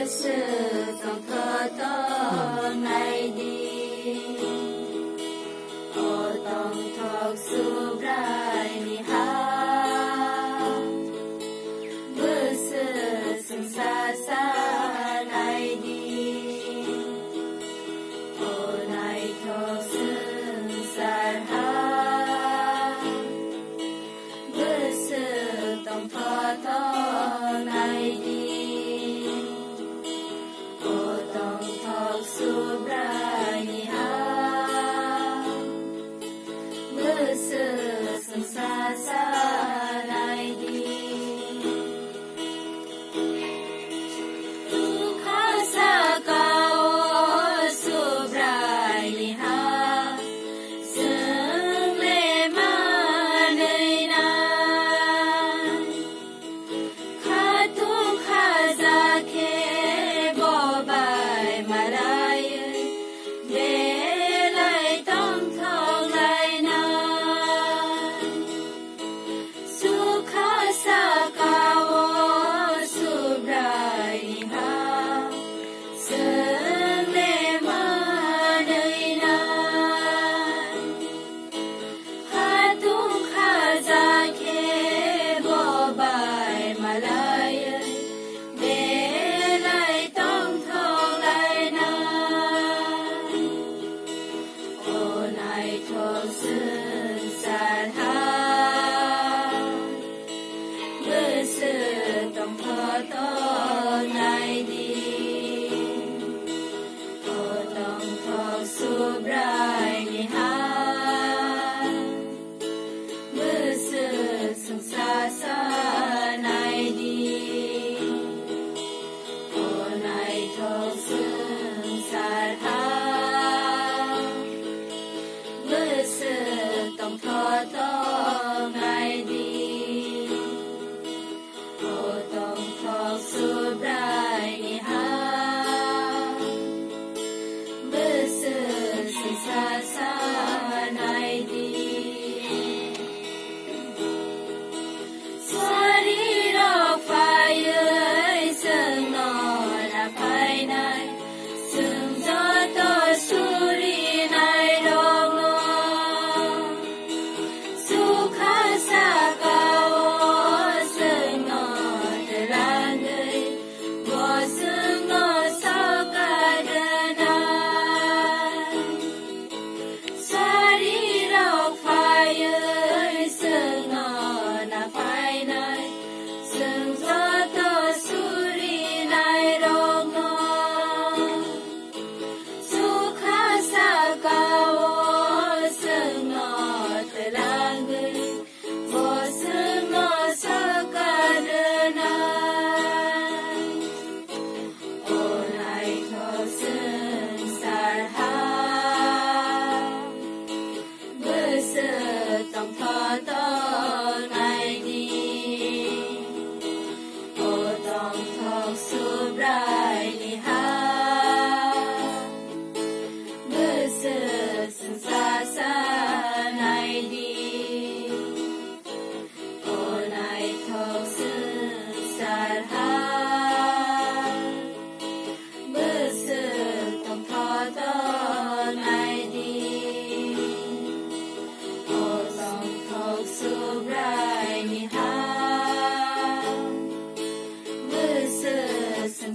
sự trong thơ tơ ngày đi ô tông thọc su rai ni ha bữa sự sừng xa xa ngày đi ô này thọc sừng xa ha bữa sự trong thơ tơ ngày đi Subrani ha bữa sự sừng xa xa này đi khá xa cao Subrani ha sừng lệ ma nơi nan khá tu khá ra khe bỏ bài mà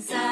inside.